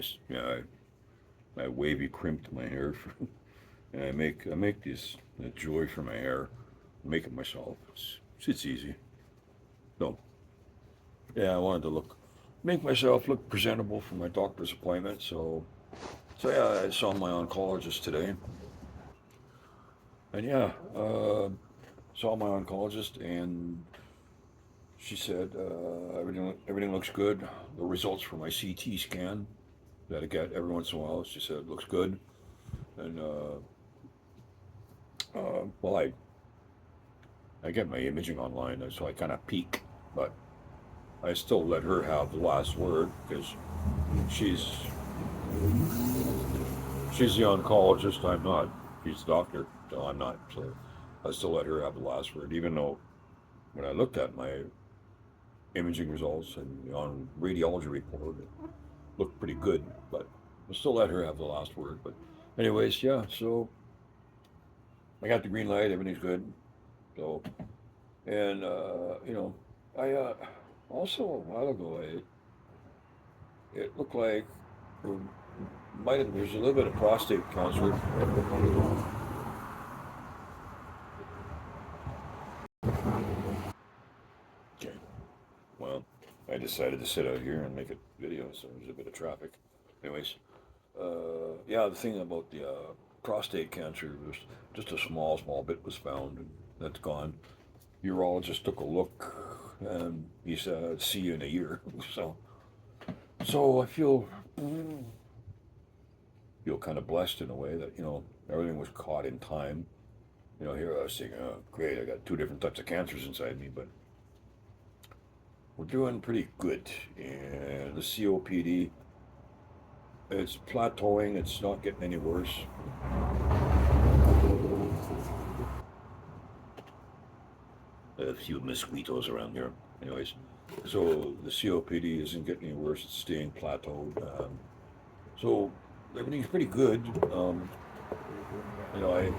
anyways, yeah, I wavy crimped my hair, and I make this jewelry for my hair, make it myself. It's easy. So yeah, I wanted to make myself look presentable for my doctor's appointment. So yeah, I saw my oncologist today, and yeah, saw my oncologist, and she said everything looks good. The results for my CT scan that I get every once in a while, she said looks good, and well, I get my imaging online, so I kind of peek, but I still let her have the last word because she's she's the oncologist. I'm not. She's the doctor, so I'm not. So I still let her have the last word, even though when I looked at my imaging results and on radiology report, it looked pretty good. But I still let her have the last word. But anyways, yeah. So I got the green light. Everything's good. So and I also a while ago it looked like there might have there's a little bit of prostate cancer. Okay. Well, I decided to sit out here and make a video, so there's a bit of traffic. Anyways, yeah, the thing about the prostate cancer was just a small bit was found, and that's gone. Urologist took a look, and he said, "See you in a year." So I feel kind of blessed in a way that everything was caught in time. Here I was thinking, oh, great, I got two different types of cancers inside me, but we're doing pretty good. And the COPD, it's plateauing. It's not getting any worse. A few mosquitoes around here. Anyways, so the COPD isn't getting any worse. It's staying plateaued. So everything's pretty good. I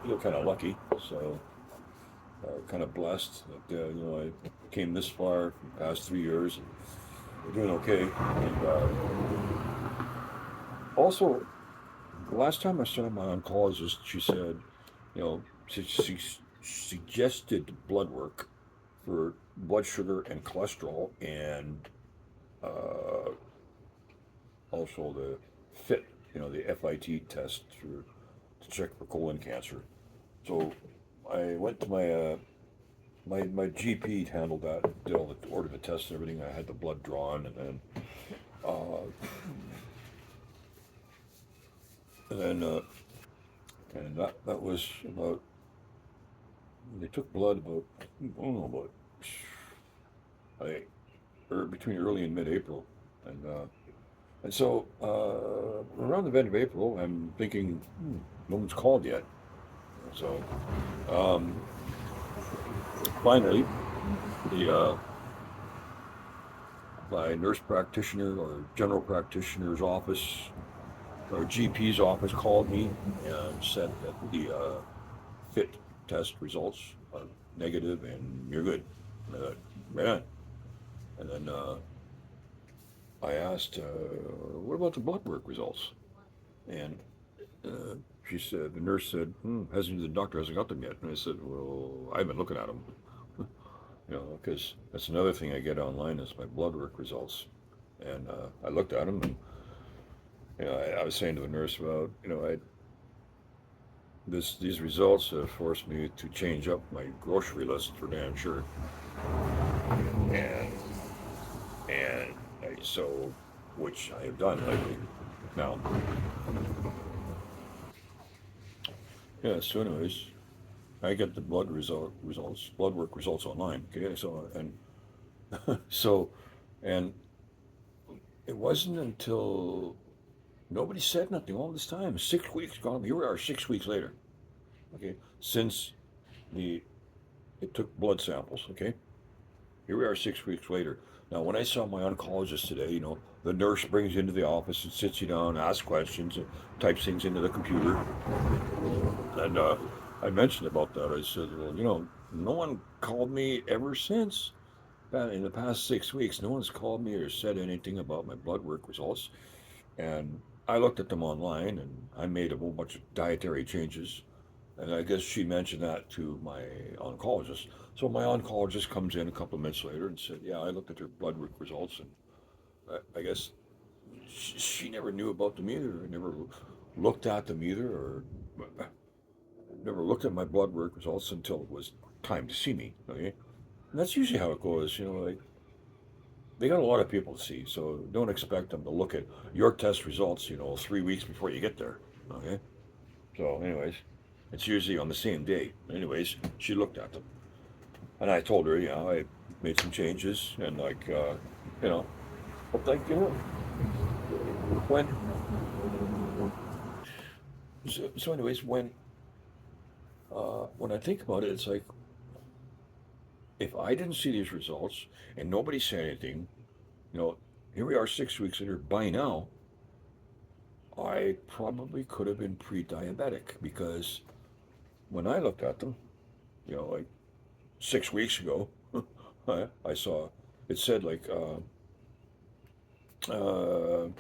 feel kind of lucky. So kind of blessed that I came this far in the past 3 years, and we're doing okay. And also, the last time I saw my oncologist, she said, she suggested blood work for blood sugar and cholesterol, and uh, also the FIT, the FIT test to check for colon cancer. So I went to my GP handled that, did all the ordered the tests and everything. I had the blood drawn, uh, and then and that was about. They took blood about I don't know about I between early and mid-April, and so around the end of April, I'm thinking no one's called yet. So um, finally, the my nurse practitioner or general practitioner's office or GP's office called me and said that the FIT test results are negative and you're good. Right on. And then I asked, what about the blood work results? And uh, she said, the nurse said, hasn't the doctor hasn't got them yet. And I said, well, I've been looking at them, because that's another thing I get online is my blood work results. And I looked at them, and I was saying to the nurse about, these results have forced me to change up my grocery list for damn sure. And so, which I have done lately. Now, yeah. So, anyways, I get the blood work results online. Okay, so, and it wasn't until nobody said nothing all this time. 6 weeks gone. Here we are, 6 weeks later. Okay, since the it took blood samples. Okay, here we are 6 weeks later. Now, when I saw my oncologist today, the nurse brings you into the office and sits you down, asks questions, and types things into the computer. And I mentioned about that. I said, well, no one called me ever since. in the past 6 weeks, no one's called me or said anything about my blood work results. And I looked at them online and I made a whole bunch of dietary changes. And I guess she mentioned that to my oncologist. So my oncologist comes in a couple of minutes later and said, "Yeah, I looked at your blood work results, and I guess she never knew about them either. I never looked at them either, or never looked at my blood work results until it was time to see me." Okay, and that's usually how it goes. Like they got a lot of people to see, so don't expect them to look at your test results, 3 weeks before you get there. Okay, so anyways, it's usually on the same day. Anyways, she looked at them, and I told her, I made some changes, and you know, but when so anyways, when I think about it, it's like if I didn't see these results and nobody said anything, you know, here we are 6 weeks later. By now, I probably could have been pre-diabetic because when I looked at them, like 6 weeks ago, I saw it said uh,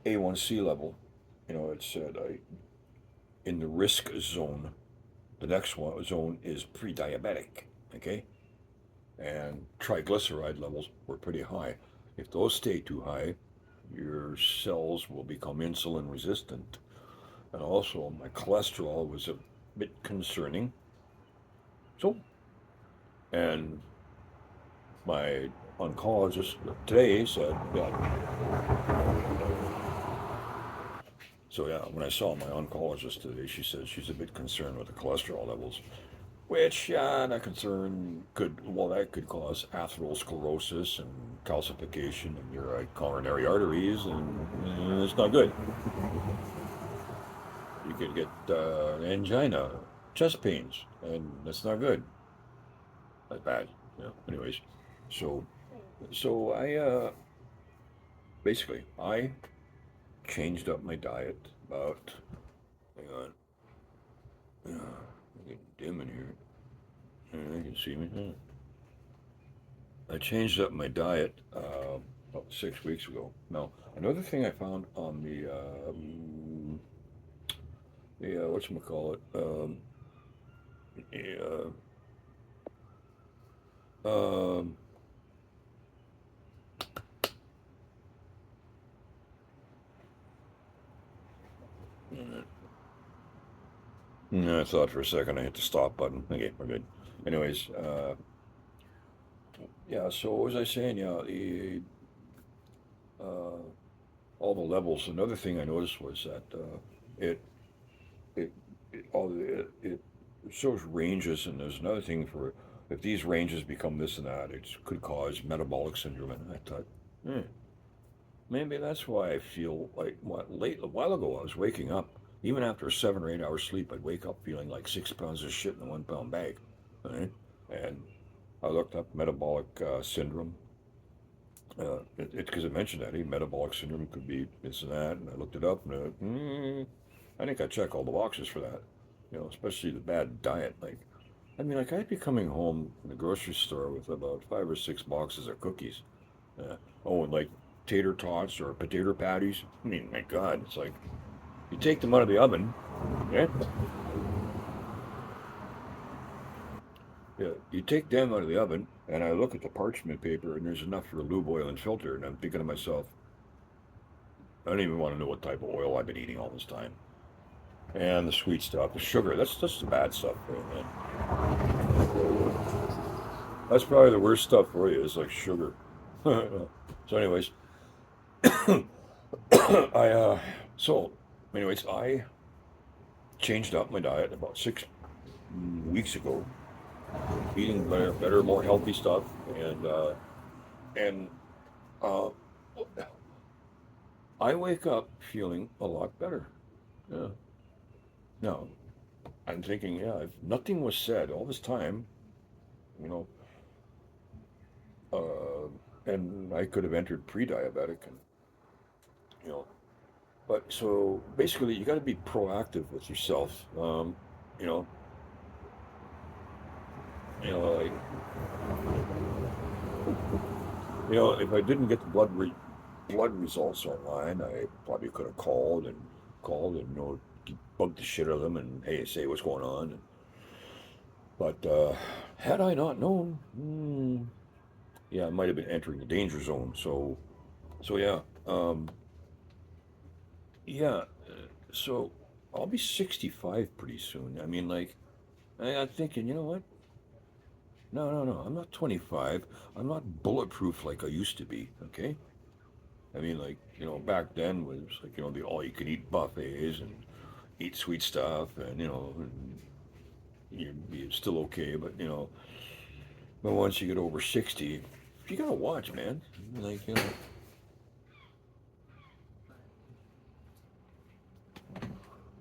A1C level. It said in the risk zone. The next one zone is pre-diabetic. Okay, and triglyceride levels were pretty high. If those stay too high, your cells will become insulin resistant. And also, my cholesterol was a bit concerning. So, and my oncologist today said that. So, yeah, when I saw my oncologist today, she said she's a bit concerned with the cholesterol levels, which, that concern that could cause atherosclerosis and calcification in your coronary arteries, and it's not good. You could get angina, chest pains, and that's not good. That's bad. Anyways, so I basically I changed up my diet about. Hang on, getting dim in here. You can see me. I changed up my diet about 6 weeks ago. Now, another thing I found on the whatchamacallit, the, um, I thought for a second I hit the stop button. Okay, we're good. Anyways, yeah. So what was I saying? Yeah, uh, all the levels. Another thing I noticed was that it it it shows ranges, and there's another thing for if these ranges become this and that, it could cause metabolic syndrome. And I thought, hmm, maybe that's why I feel like a while ago I was waking up even after a 7 or 8 hours sleep. I'd wake up feeling like 6 pounds of shit in a 1 pound bag, right? And I looked up metabolic syndrome. Because it mentioned that metabolic syndrome could be this and that, and I looked it up, and I think I check all the boxes for that. Especially the bad diet. Like I'd be coming home from the grocery store with about 5 or 6 boxes of cookies. And like tater tots or potato patties. I mean, my God, it's like you take them out of the oven, yeah, yeah, you take them out of the oven, and I look at the parchment paper, and there's enough for a lube oil and filter, and I'm thinking to myself, I don't even want to know what type of oil I've been eating all this time. And the sweet stuff, the sugar, that's the bad stuff, man. That's probably the worst stuff for you, is like sugar. So, anyways, I, so, I changed up my diet about 6 weeks ago, eating better, more healthy stuff, and uh, I wake up feeling a lot better. Yeah. Now, I'm thinking, yeah, if nothing was said all this time, you know, uh, and I could have entered pre-diabetic, and you know, but so basically, you got to be proactive with yourself. You know, like If I didn't get the blood results online, I probably could have called and bug the shit out of them and hey, say what's going on. But had I not known, yeah, I might have been entering the danger zone. So yeah, yeah. So I'll be 65 pretty soon. I mean, like, I'm thinking, you know what? No, no, no. I'm not 25. I'm not bulletproof like I used to be. Okay. I mean, like, back then was like, the all-you-can-eat buffets and eat sweet stuff, and you're still okay. But once you get over 60, you gotta watch, man. Like,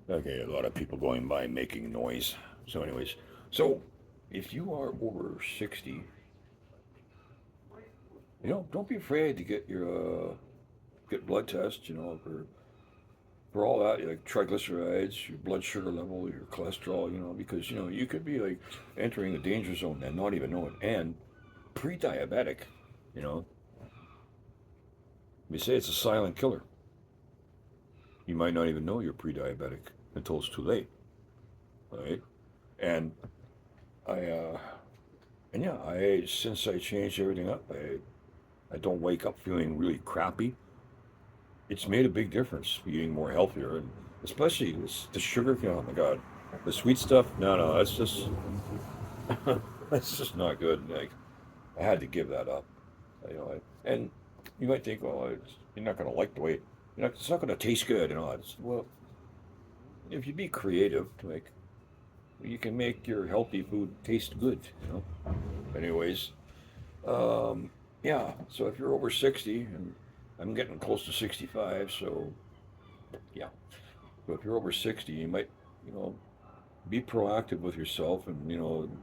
okay, a lot of people going by making noise. So, anyways, so if you are over 60, don't be afraid to get blood tests. For all that, like triglycerides, your blood sugar level, your cholesterol. Because you could be like entering a danger zone and not even know it. And pre-diabetic, you know, they say it's a silent killer. You might not even know you're pre-diabetic until it's too late, right? And I and yeah, I since I changed everything up, I don't wake up feeling really crappy. It's made a big difference eating more healthier, and especially the sugar. Oh my God, the sweet stuff. No, no, that's just that's just not good. Like I had to give that up. And you might think, well, you're not going to like the way it's not going to taste good. Well, if you be creative, like you can make your healthy food taste good. Anyways, um, yeah. So if you're over 60, and I'm getting close to 65, so yeah. But if you're over 60, you might, you know, be proactive with yourself and,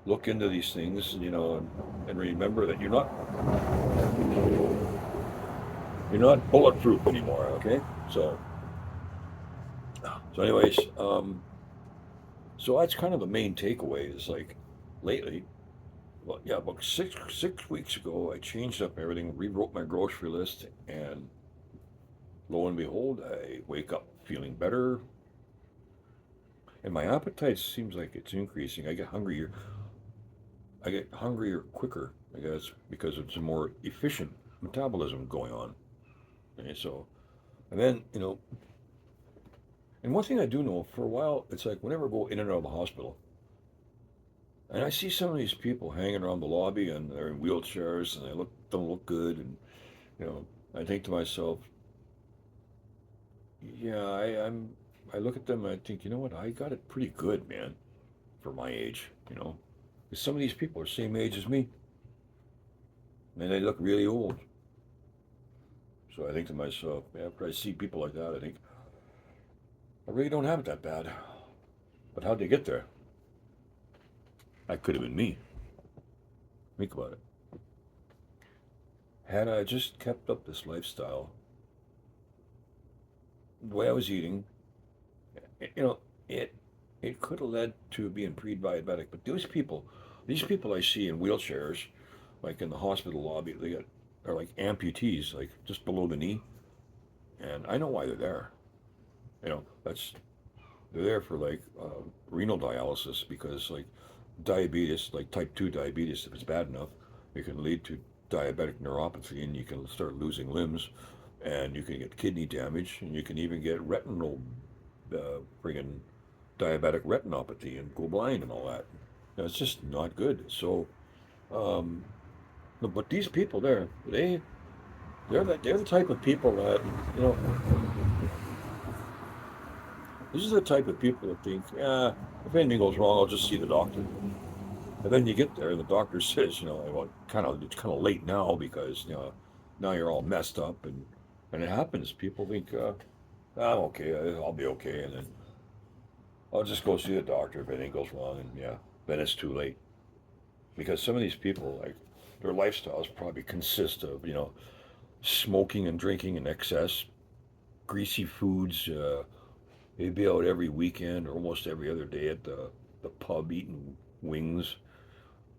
look into these things, and remember that you're not bulletproof anymore, okay? So anyways, so that's kind of the main takeaway is like lately, well, yeah, about six weeks ago, I changed up everything, rewrote my grocery list, and lo and behold, I wake up feeling better, and my appetite seems like it's increasing. I get hungrier quicker, I guess, because it's a more efficient metabolism going on. Okay, so, and then, and one thing I do know for a while, it's like whenever I go in and out of the hospital, and I see some of these people hanging around the lobby and they're in wheelchairs and they don't look good, and you know, I think to myself, yeah, I look at them and I think, you know what, I got it pretty good, man, for my age, 'Cause some of these people are the same age as me, and they look really old. So I think to myself, after I see people like that, I think I really don't have it that bad. But how'd they get there? That could have been me. Think about it. Had I just kept up this lifestyle, the way I was eating, you know, it it could have led to being pre-diabetic. But these people I see in wheelchairs, like in the hospital lobby, are like amputees, like just below the knee, and I know why they're there. That's they're there for like renal dialysis because like diabetes, like type 2 diabetes, if it's bad enough, it can lead to diabetic neuropathy and you can start losing limbs and you can get kidney damage and you can even get retinal, friggin' diabetic retinopathy and go blind and all that. It's just not good. So, um, but these people there, they're the type of people that, you know, these are the type of people that think, yeah, if anything goes wrong, I'll just see the doctor. And then you get there, and the doctor says, well, it's kind of late now because now you're all messed up, and it happens. People think, I'm okay, I'll be okay, and then I'll just go see the doctor if anything goes wrong, and yeah, then it's too late because some of these people, like, their lifestyles probably consist of smoking and drinking in excess, greasy foods. They'd be out every weekend or almost every other day at the pub eating wings.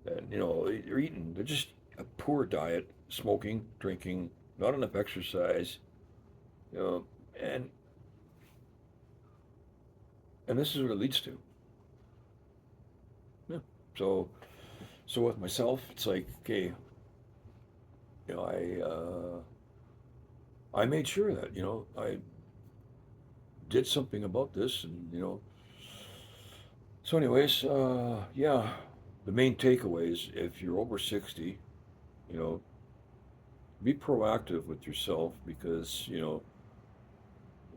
And they're eating. They're just a poor diet, smoking, drinking, not enough exercise, you know, and and this is what it leads to. Yeah. So so with myself, it's like, okay, you know, I made sure that I did something about this, and so anyways, yeah, the main takeaways: if you're over 60, you know, be proactive with yourself because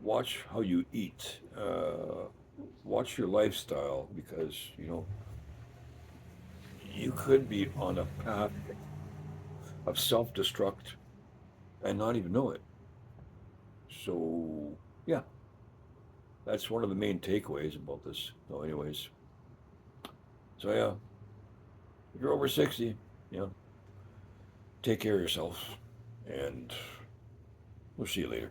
watch how you eat, watch your lifestyle because you could be on a path of self-destruct and not even know it. So yeah, that's one of the main takeaways about this. So anyways, so yeah, if you're over 60, you know, take care of yourself, and we'll see you later.